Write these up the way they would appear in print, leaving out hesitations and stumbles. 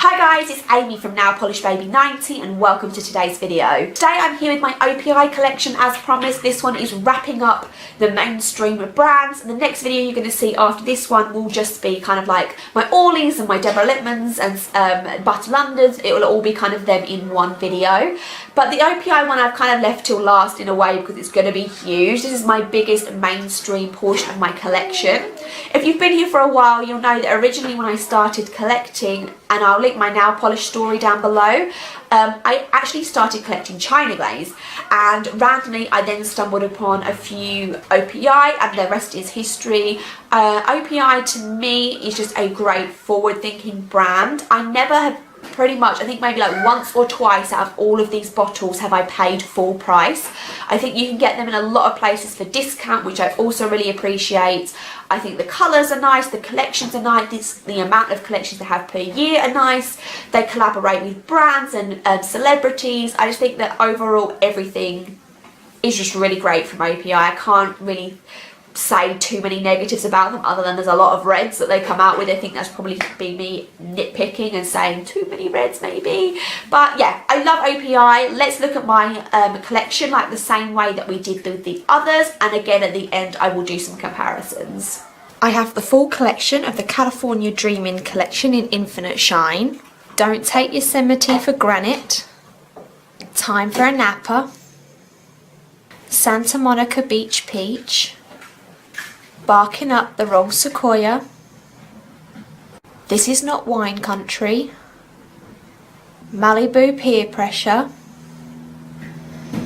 Hi guys, it's Amy from Now Polished Baby 90 and welcome to today's video. Today I'm here with my Opi I collection as promised. This one is wrapping up the mainstream brands, and the next video you're going to see after this one will just be kind of like my Orleys and my Deborah Lippmans and Butter Londons. It will all be kind of them in one video. But the Opi I one I've kind of left till last in a way because it's going to be huge. This is my biggest mainstream portion of my collection. If you've been here for a while, you'll know that originally when I started collecting, and I'll link my nail polish story down below, I actually started collecting China glaze, and randomly I then stumbled upon a few Opi I, and the rest is history. Opi I to me is just a great forward-thinking brand. I never have pretty much, I think maybe like once or twice out of all of these bottles have I paid full price. I think you can get them in a lot of places for discount, which I also really appreciate. I think the colours are nice, the collections are nice, the amount of collections they have per year are nice. They collaborate with brands and celebrities. I just think that overall everything is just really great from Opi I. I can't really say too many negatives about them other than there's a lot of reds that they come out with. I think that's probably be me nitpicking and saying too many reds maybe, but yeah, I love Opi I. Let's look at my collection like the same way that we did with the others, and again at the end I will do some comparisons. I have the full collection of the California Dreamin' collection in Infinite Shine, Don't Take Yosemite for Granite, Time for a Napper, Santa Monica Beach Peach, Barking Up the Wrong Sequoia, This Is Not Wine Country, Malibu Peer Pressure,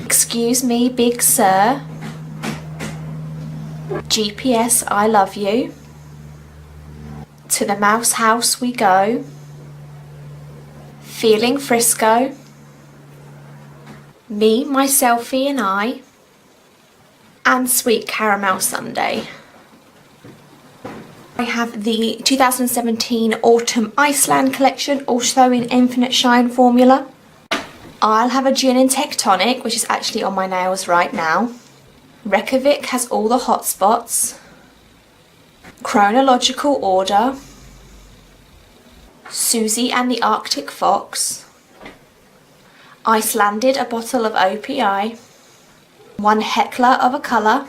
Excuse Me Big Sir, GPS I Love You, To the Mouse House We Go, Feeling Frisco, Me, My Selfie and I, and Sweet Caramel Sundae. I have the 2017 Autumn Iceland collection, also in Infinite Shine formula. I'll have a Gin and Tectonic, which is actually on my nails right now. Reykjavik has all the hot spots. Chronological Order. Susie and the Arctic Fox. Icelanded a bottle of Opi I. One Heckler of a Colour.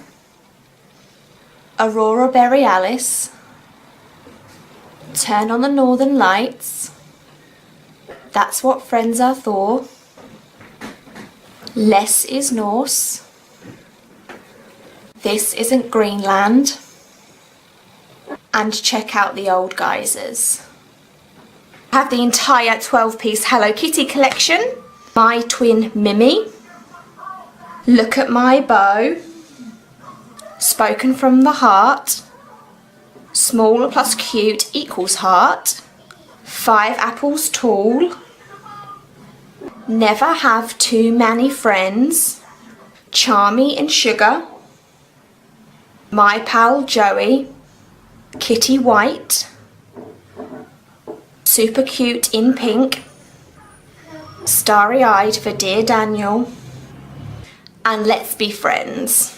Aurora Borealis. Turn on the Northern Lights. That's What Friends Are For. Less is Norse. This Isn't Greenland. And Check Out the Old Geysers. I have the entire 12-piece Hello Kitty collection. My Twin Mimi. Look at My Bow. Spoken from the Heart. Small plus cute equals heart. 5 apples tall. Never have too many friends. Charmy and Sugar. My Pal Joey. Kitty White. Super Cute in Pink. Starry Eyed for Dear Daniel. And Let's Be Friends.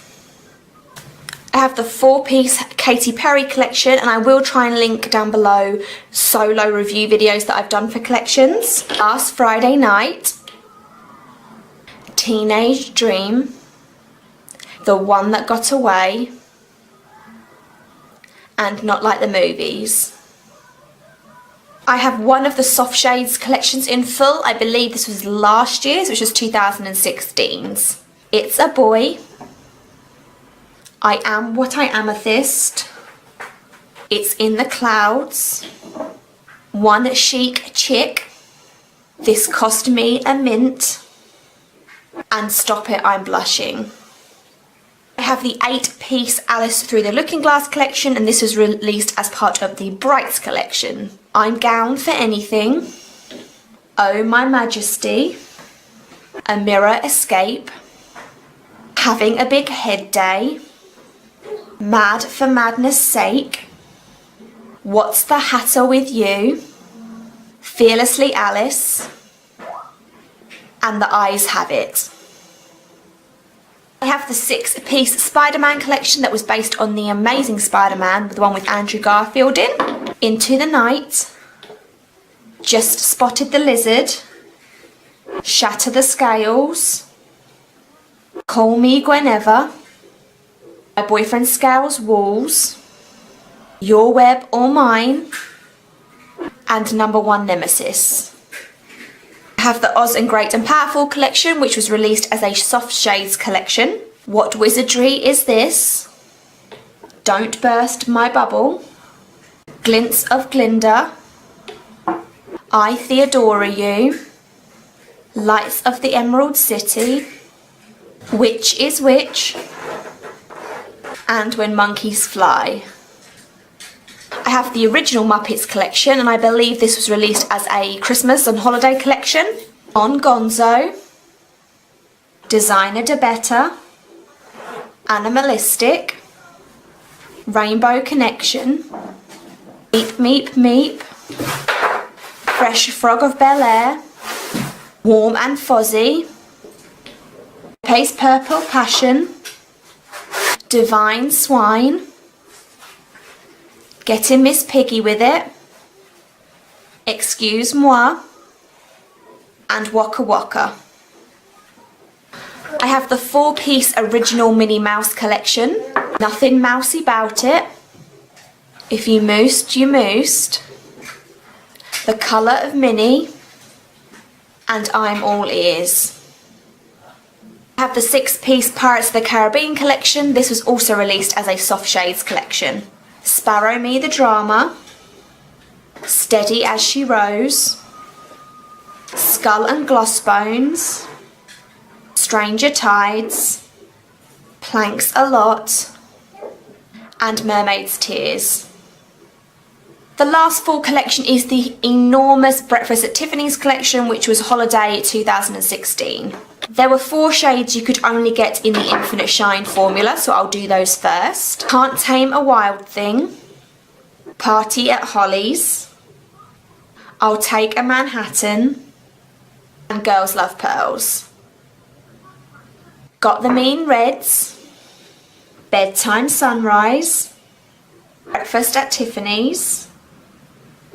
I have the 4-piece Katy Perry collection, and I will try and link down below solo review videos that I've done for collections. Last Friday Night, Teenage Dream, The One That Got Away, and Not Like the Movies. I have one of the Soft Shades collections in full. I believe this was last year's, which was 2016's. It's a Boy, I Am What I Amethyst, It's in the Clouds, One Chic Chick, This Cost Me a Mint, and Stop It, I'm Blushing. I have the 8-piece Alice Through the Looking Glass collection, and this was released as part of the Brights collection. I'm Gown for Anything, Oh My Majesty, A Mirror Escape, Having a Big Head Day, Mad for Madness Sake, What's the Hatter with You, Fearlessly Alice, and The Eyes Have It. I have the 6-piece Spider-Man collection that was based on the Amazing Spider-Man, the one with Andrew Garfield in. Into the Night, Just Spotted the Lizard, Shatter the Scales, Call Me Whenever, My Boyfriend Scales Walls, Your Web or Mine, and Number One Nemesis. I have the Oz and Great and Powerful collection, which was released as a soft shades collection. What Wizardry Is This? Don't Burst My Bubble, Glints of Glinda, I Theodora You, Lights of the Emerald City, Which is Which, and When Monkeys Fly. I have the original Muppets collection, and I believe this was released as a Christmas and holiday collection. On Gonzo, Designer de Better, Animalistic, Rainbow Connection, Meep Meep Meep, Fresh Frog of Bel-Air, Warm and Fuzzy, Pace Purple Passion, Divine Swine, Getting Miss Piggy with It, Excuse Moi, and Waka Waka. I have the 4-piece original Minnie Mouse collection. Nothing mousy about it. If you moosed, you moosed. The Colour of Minnie, and I'm All Ears. I have the 6-piece Pirates of the Caribbean collection. This was also released as a soft shades collection. Sparrow Me the Drama, Steady as She Rose, Skull and Glossbones, Stranger Tides, Planks a Lot, and Mermaid's Tears. The last full collection is the enormous Breakfast at Tiffany's collection, which was Holiday 2016. There were 4 shades you could only get in the Infinite Shine formula, so I'll do those first. Can't Tame a Wild Thing, Party at Holly's, I'll Take a Manhattan, and Girls Love Pearls. Got the Mean Reds, Bedtime Sunrise, Breakfast at Tiffany's,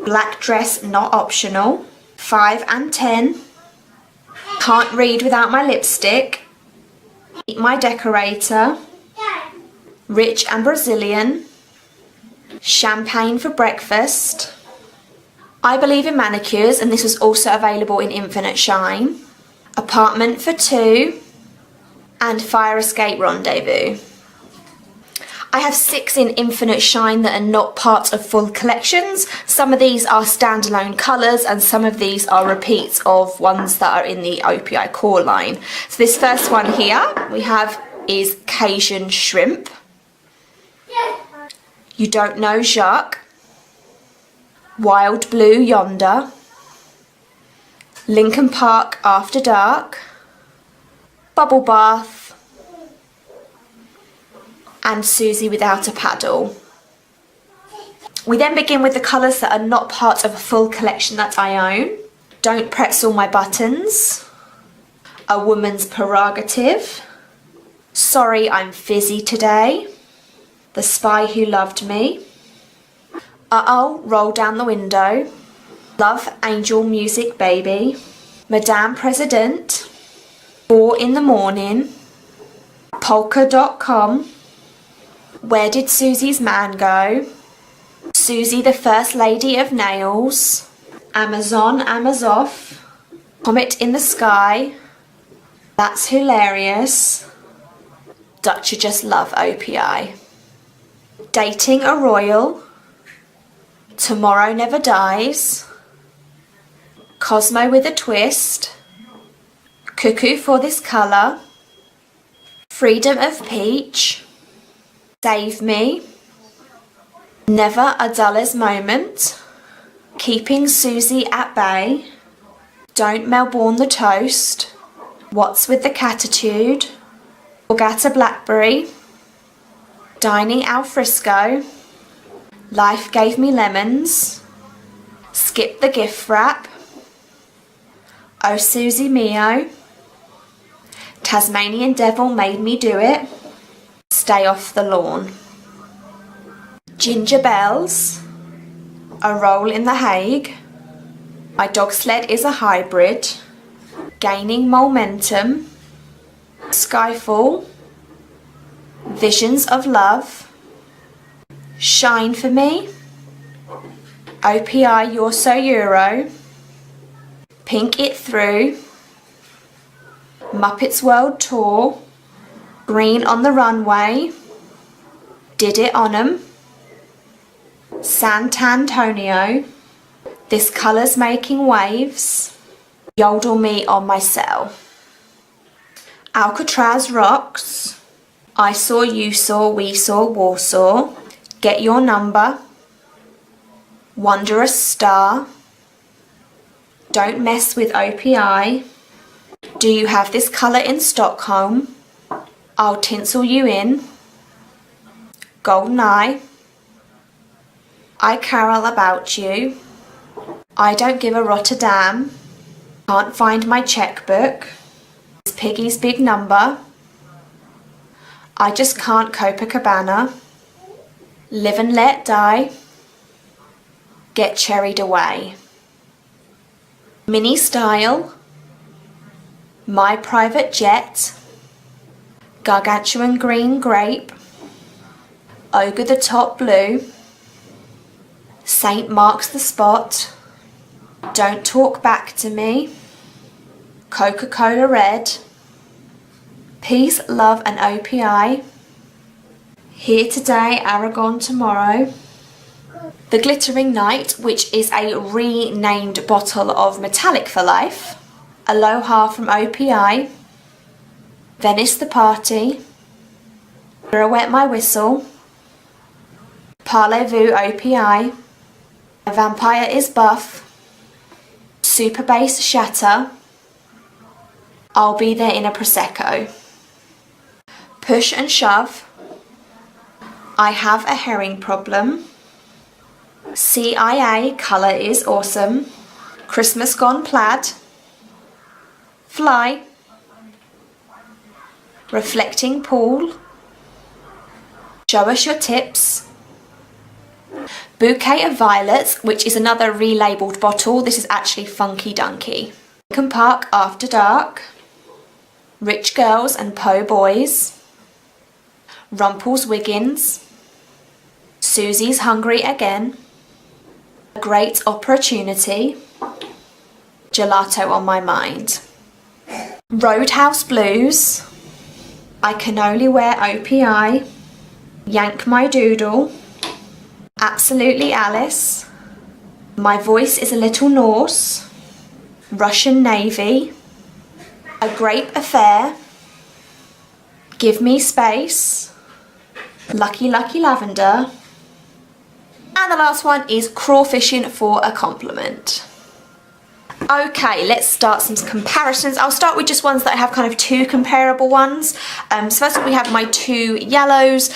Black Dress Not Optional, 5 and 10, Can't Read Without My Lipstick, Eat My Decorator, Rich and Brazilian, Champagne for Breakfast, I Believe in Manicures, and this was also available in Infinite Shine, Apartment for Two, and Fire Escape Rendezvous. I have 6 in Infinite Shine that are not part of full collections. Some of these are standalone colours, and some of these are repeats of ones that are in the Opi I core line. So this first one here we have is Cajun Shrimp, You Don't Know Jacques, Wild Blue Yonder, Lincoln Park After Dark, Bubble Bath, and Susie Without a Paddle. We then begin with the colours that are not part of a full collection that I own. Don't Pretzel My Buttons, A Woman's Prerogative, Sorry I'm Fizzy Today, The Spy Who Loved Me, Uh-Oh, Roll Down the Window, Love Angel Music Baby, Madame President, 4 in the Morning, Polka.com, Where Did Susie's Man Go, Susie the First Lady of Nails, Amazon Amazoff, Comet in the Sky, That's Hilarious, Dutch Just Love Opi I, Dating a Royal, Tomorrow Never Dies, Cosmo with a Twist, Cuckoo for This Colour, Freedom of Peach, Save Me, Never a Dullest Moment, Keeping Susie at Bay, Don't Melbourne the Toast, What's with the Catitude, Borgata Blackberry, Dining Al Frisco, Life Gave Me Lemons, Skip the Gift Wrap, Oh Susie Mio, Tasmanian Devil Made Me Do It, Stay Off the Lawn, Ginger Bells, A Roll in the Hague, My dog sled is a hybrid. Gaining momentum. Skyfall. Visions of love. Shine for me. Opi I, You're So Euro. Pink It Through. Muppets World Tour. Green on the Runway. Did It On 'Em. Santantonio. This Colour's Making Waves. Yodel Me on My Cell. Alcatraz Rocks. I Saw, You Saw, We Saw, Warsaw. Get Your Number. Wondrous Star. Don't Mess With Opi I. Do You Have This Colour in Stockholm? I'll Tinsel You In. Golden Eye. I Carol About You. I Don't Give a Rotterdam. Can't Find My Checkbook. It's Piggy's Big Number. I Just Can't Copacabana. Live and Let Die. Get Cherried Away. Mini Style. My Private Jet. Gargantuan Green Grape. Ogre the Top Blue. Saint Marks the Spot. Don't Talk Back to Me. Coca-Cola Red. Peace, Love and Opi I. Here Today, Aragon Tomorrow. The Glittering Night, which is a renamed bottle of Metallic for Life. Aloha from Opi I. Venice the Party. Pirouette My Whistle. Parlez-vous Opi I. A Vampire is Buff. Super Bass Shatter. I'll Be There in a Prosecco. Push and Shove. I Have a Herring Problem. CIA, Colour is Awesome. Christmas Gone Plaid. Fly. Reflecting Pool. Show Us Your Tips. Bouquet of Violets, which is another relabeled bottle. This is actually Funky Dunky. Lincoln Park After Dark. Rich Girls and Po Boys. Rumple's Wiggins. Susie's Hungry Again. A Great Opportunity. Gelato on My Mind. Roadhouse Blues. I Can Only Wear Opi I. Yank My Doodle. Absolutely Alice. My Voice is a Little Norse. Russian Navy. A Grape Affair. Give Me Space. Lucky Lucky Lavender. And the last one is Crawfishing for a Compliment. Okay, let's start some comparisons. I'll start with just ones that have kind of two comparable ones. So first of all, we have my two yellows,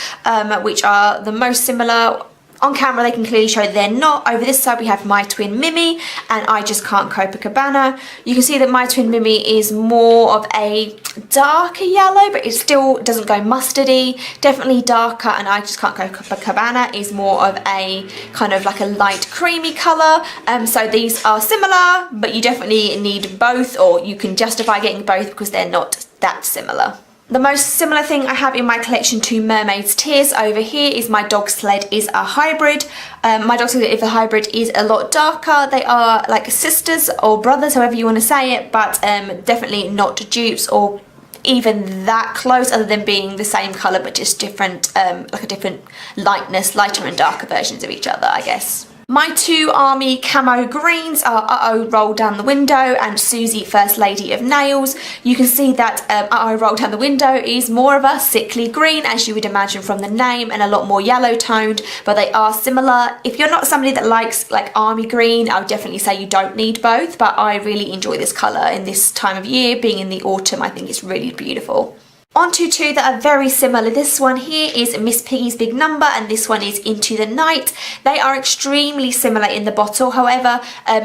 which are the most similar. On camera, they can clearly show they're not. Over this side, we have My Twin Mimi and I Just Can't Copacabana. You can see that My Twin Mimi is more of a darker yellow, but it still doesn't go mustardy. Definitely darker, and I Just Can't Copacabana is more of a kind of like a light creamy colour. So these are similar, but you definitely need both, or you can justify getting both because they're not that similar. The most similar thing I have in my collection to Mermaid's Tears over here is My Dog Sled is a hybrid. My Dog Sled is a hybrid is a lot darker. They are like sisters or brothers, however you want to say it, but definitely not dupes or even that close, other than being the same colour but just different, like a different lightness, lighter and darker versions of each other, I guess. My two army camo greens are Uh-Oh Roll Down the Window and Susie First Lady of Nails. You can see that Uh-Oh Roll Down the Window is more of a sickly green, as you would imagine from the name, and a lot more yellow toned, but they are similar. If you're not somebody that likes like army green, I would definitely say you don't need both, but I really enjoy this colour in this time of year. Being in the autumn, I think it's really beautiful. On to two that are very similar. This one here is Miss Piggy's Big Number and this one is Into the Night. They are extremely similar in the bottle. However,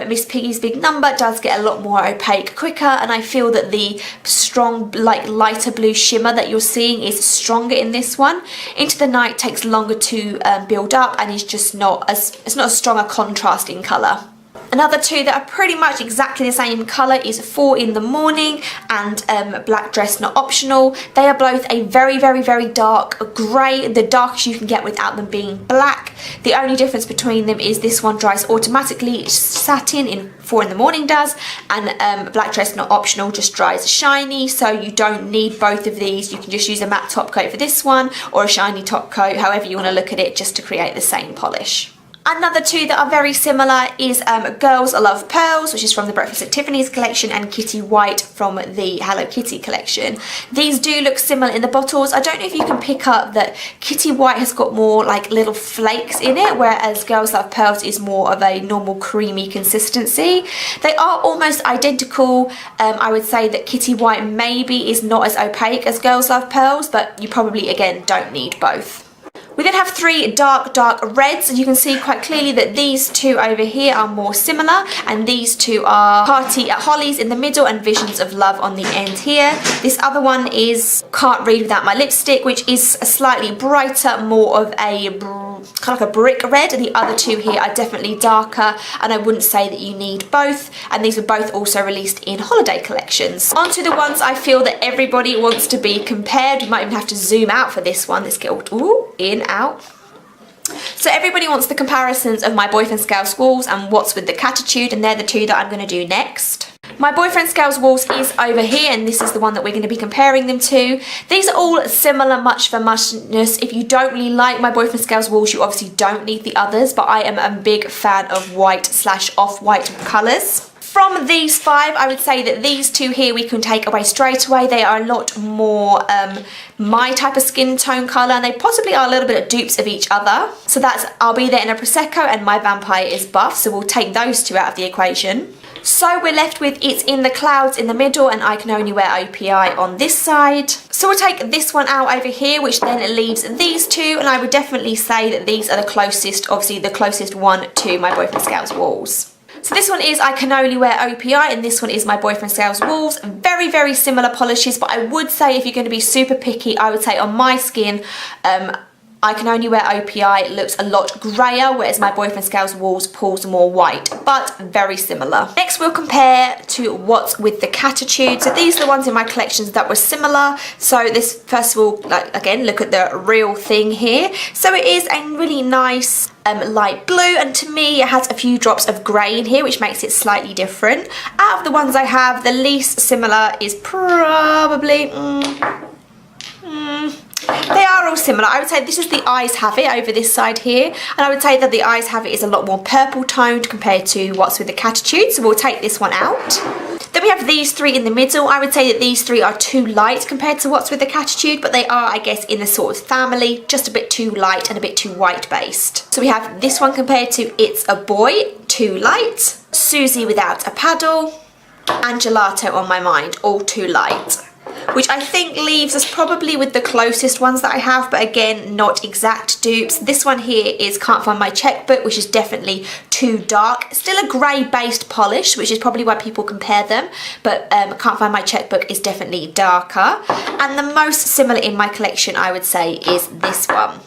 Miss Piggy's Big Number does get a lot more opaque quicker, and I feel that the strong like lighter blue shimmer that you're seeing is stronger in this one. Into the Night takes longer to build up and is just not as, it's not as strong a contrast in colour. Another two that are pretty much exactly the same colour is 4 in the Morning and Black Dress Not Optional. They are both a very, very, very dark grey, the darkest you can get without them being black. The only difference between them is this one dries automatically satin in 4 in the Morning does, and Black Dress Not Optional just dries shiny, so you don't need both of these. You can just use a matte top coat for this one or a shiny top coat, however you want to look at it, just to create the same polish. Another two that are very similar is Girls Love Pearls, which is from the Breakfast at Tiffany's collection, and Kitty White from the Hello Kitty collection. These do look similar in the bottles. I don't know if you can pick up that Kitty White has got more like little flakes in it, whereas Girls Love Pearls is more of a normal creamy consistency. They are almost identical. I would say that Kitty White maybe is not as opaque as Girls Love Pearls, but you probably, again, don't need both. We then have 3 dark reds, and you can see quite clearly that these two over here are more similar, and these two are Party at Holly's in the middle and Visions of Love on the end here. This other one is Can't Read Without My Lipstick, which is a slightly brighter, more of a kind of like a brick red, and the other two here are definitely darker, and I wouldn't say that you need both, and these were both also released in holiday collections. On to the ones I feel that everybody wants to be compared. We might even have to zoom out for this one. Let's get all in, out. So everybody wants the comparisons of My Boyfriend Scales Walls and What's with the Catitude, and they're the two that I'm going to do next. My Boyfriend Scales Walls is over here, and this is the one that we're going to be comparing them to. These are all similar, much for muchness. If you don't really like My Boyfriend Scales Walls, you obviously don't need the others, but I am a big fan of white/off-white colours. From these 5, I would say that these two here we can take away straight away. They are a lot more my type of skin tone colour, and they possibly are a little bit of dupes of each other. So that's I'll Be There in a Prosecco and My Vampire is Buff, so we'll take those two out of the equation. So we're left with It's in the Clouds in the middle and I Can Only Wear Opi I on this side. So we'll take this one out over here, which then leaves these two, and I would definitely say that these are the closest, obviously the closest one to My Boyfriend Scales Walls. So this one is I Can Only Wear Opi I, and this one is My Boyfriend Scales Walls. Very, very similar polishes, but I would say if you're going to be super picky, I would say on my skin, I Can Only Wear Opi I looks a lot greyer, whereas My Boyfriend Scales Walls pulls more white, but very similar. Next we'll compare to What's with the Catitude. So these are the ones in my collections that were similar. So this, first of all, like, again, look at the real thing here. So it is a really nice light blue, and to me it has a few drops of grey in here, which makes it slightly different. Out of the ones I have, the least similar is probably they are all similar. I would say this is the Eyes Have It over this side here, and I would say that the Eyes Have It is a lot more purple toned compared to What's with the Catitude, so we'll take this one out. Then we have these 3 in the middle. I would say that these 3 are too light compared to What's with the Catitude, but they are, I guess, in the sort of family, just a bit too light and a bit too white based. So we have this one compared to It's a Boy, too light, Susie Without a Paddle, and Gelato on My Mind, all too light. Which I think leaves us probably with the closest ones that I have, but again, not exact dupes. This one here is Can't Find My Checkbook, which is definitely too dark. Still a grey based polish, which is probably why people compare them, but Can't Find My Checkbook is definitely darker. And the most similar in my collection, I would say, is this one.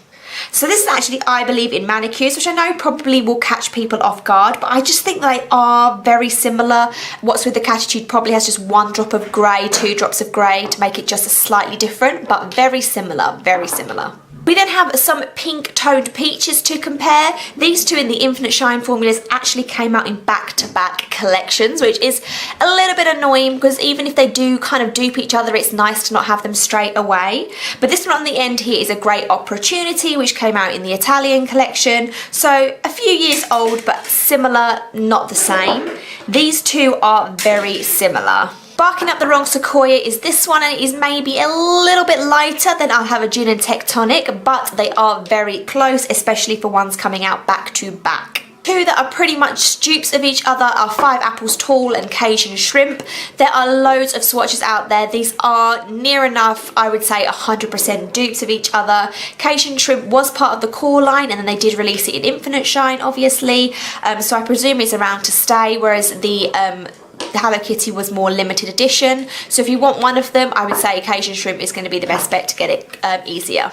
So this is actually I Believe in Manicures, which I know probably will catch people off guard, but I just think they are very similar. What's with the Catitude probably has just 1 drop of grey, 2 drops of grey to make it just a slightly different, but very similar, very similar. We then have some pink toned peaches to compare. These two in the Infinite Shine formulas actually came out in back-to-back collections, which is a little bit annoying because even if they do kind of dupe each other, it's nice to not have them straight away. But this one on the end here is a great opportunity, which came out in the Italian collection. So a few years old, but similar, not the same. These two are very similar. Barking Up the Wrong Sequoia is this one, and it is maybe a little bit lighter than I'll Have a Gin and Tectonic, but they are very close, especially for ones coming out back to back. Two that are pretty much dupes of each other are 5 Apples Tall and Cajun Shrimp. There are loads of swatches out there. These are near enough, I would say, 100% dupes of each other. Cajun Shrimp was part of the core line, and then they did release it in Infinite Shine, obviously. So I presume it's around to stay, whereas the Hello Kitty was more limited edition. So if you want one of them, I would say Cajun Shrimp is going to be the best bet to get it easier.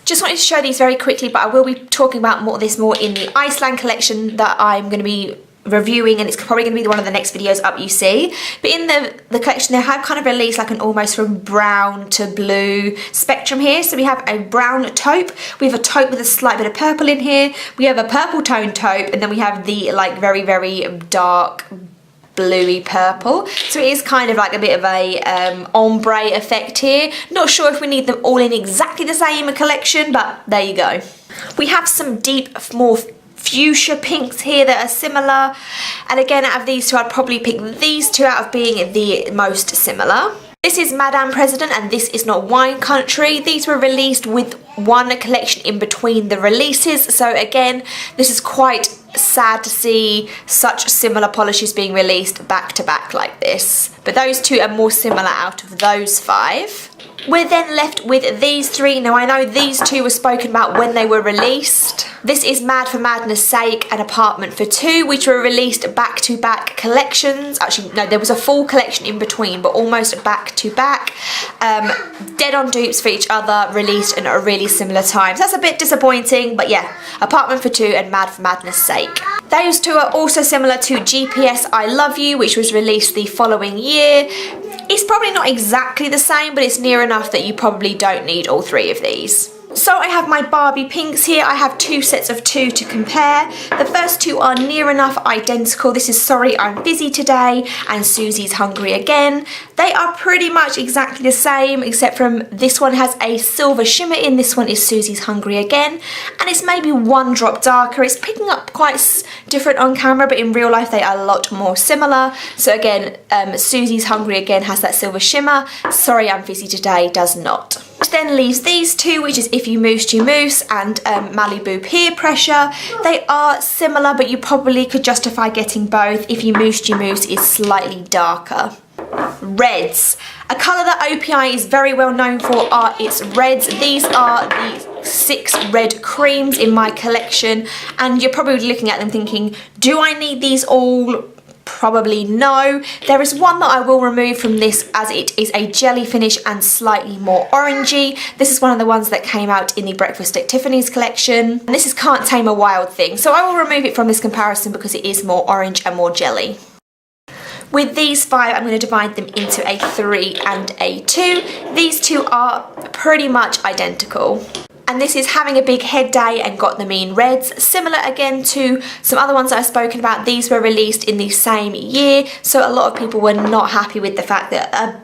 Just wanted to show these very quickly, but I will be talking about this more in the Iceland collection that I'm going to be reviewing, and it's probably going to be one of the next videos up you see. But in the collection, they have kind of released like an almost from brown to blue spectrum here. So we have a brown taupe, we have a taupe with a slight bit of purple in here, we have a purple tone taupe, and then we have the like very, very dark bluey purple. So it is kind of like a bit of a ombre effect here. Not sure if we need them all in exactly the same collection, but there you go. We have some deep, more fuchsia pinks here that are similar, and again, out of these two, I'd probably pick these two out of being the most similar. This is Madame President, and this is not Wine Country. These were released with one collection in between the releases, so again, this is quite sad to see such similar polishes being released back to back like this. But those two are more similar out of those 5. We're then left with these 3. Now I know these 2 were spoken about when they were released. This is Mad for Madness Sake and Apartment for 2, which were released back-to-back collections. Actually, no, there was a full collection in between, but almost back-to-back. Dead on dupes for each other, released in a really similar time. So that's a bit disappointing, but yeah, Apartment for 2 and Mad for Madness Sake. Those 2 are also similar to GPS I Love You, which was released the following year. It's probably not exactly the same, but it's near enough that you probably don't need all 3 of these. So I have my Barbie Pinks here. I have 2 sets of 2 to compare. The first 2 are near enough identical. This is Sorry I'm Busy Today and Susie's Hungry Again. They are pretty much exactly the same, except from this one has a silver shimmer in, this one is Susie's Hungry Again, and it's maybe 1 drop darker. It's picking up quite different on camera, but in real life they are a lot more similar. So again, Susie's Hungry Again has that silver shimmer, Sorry I'm Busy Today does not. Which then leaves these 2, which is If You Moose You Moose and Malibu Peer Pressure. They are similar, but you probably could justify getting both. If You Moose You Moose is slightly darker. Reds. A colour that Opi I is very well known for are its reds. These are the 6 red creams in my collection, and you're probably looking at them thinking, do I need these all? Probably no. There is one that I will remove from this as it is a jelly finish and slightly more orangey. This is one of the ones that came out in the Breakfast at Tiffany's collection. And this is Can't Tame a Wild Thing. So I will remove it from this comparison because it is more orange and more jelly. With these 5, I'm going to divide them into a 3 and a 2. These 2 are pretty much identical. And this is Having a Big Head Day and Got the Mean Reds. Similar again to some other ones that I've spoken about. These were released in the same year, so a lot of people were not happy with the fact that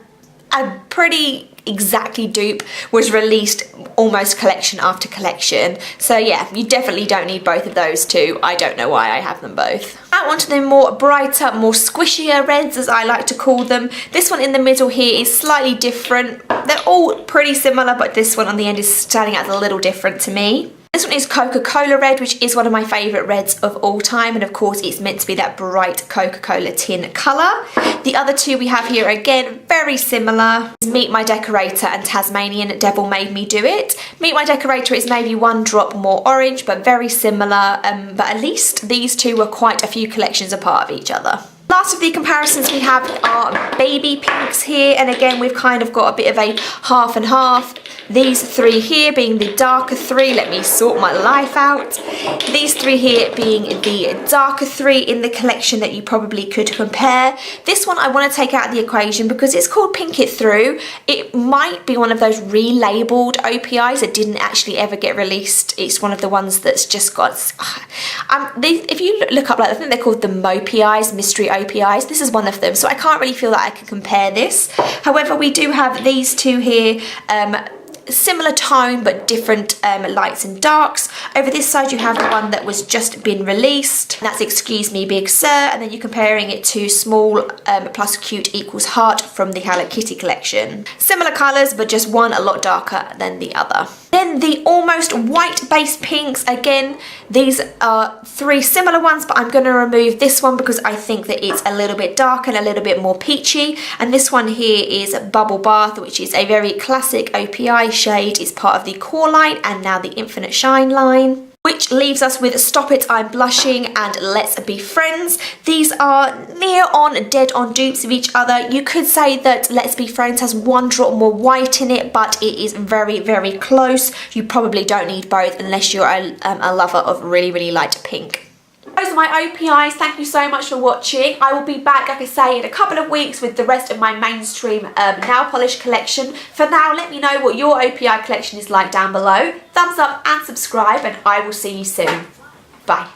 a pretty exactly dupe was released almost collection after collection. So yeah, you definitely don't need both of those 2. I don't know why I have them both. Now onto the more brighter, more squishier reds, as I like to call them. This one in the middle here is slightly different. They're all pretty similar, but this one on the end is standing out a little different to me. This one is Coca-Cola Red, which is one of my favourite reds of all time, and of course it's meant to be that bright Coca-Cola tin colour. The other 2 we have here, again, very similar. Meet My Decorator and Tasmanian Devil Made Me Do It. Meet My Decorator is maybe 1 drop more orange, but very similar, but at least these 2 were quite a few collections apart of each other. Last of the comparisons we have are baby pinks here, and again we've kind of got a bit of a half and half. These 3 here being the darker 3, let me sort my life out. These 3 here being the darker 3 in the collection that you probably could compare. This one I want to take out of the equation because it's called Pink It Through. It might be one of those relabeled Opi Is that didn't actually ever get released. It's one of the ones that's just got... if you look up, like, I think they're called the Mopi Is, Mystery Opi Is. This is one of them, so I can't really feel that I can compare this. However, we do have these 2 here, similar tone but different lights and darks. Over this side you have the one that was just been released, and that's Excuse Me Big Sir, and then you're comparing it to Small plus Cute equals Heart from the Hello Kitty collection. Similar colours, but just one a lot darker than the other. Then the almost white base pinks, again these are 3 similar ones, but I'm going to remove this one because I think that it's a little bit darker and a little bit more peachy, and this one here is Bubble Bath, which is a very classic Opi I shade. It's part of the Core line and now the Infinite Shine line. Which leaves us with Stop It, I'm Blushing and Let's Be Friends. These are near on, dead on dupes of each other. You could say that Let's Be Friends has 1 drop more white in it, but it is very, very close. You probably don't need both unless you're a lover of really, really light pink. Those are my OPIs. Thank you so much for watching. I will be back, like I say, in a couple of weeks with the rest of my mainstream nail polish collection. For now, let me know what your OPI collection is like down below. Thumbs up and subscribe, and I will see you soon. Bye.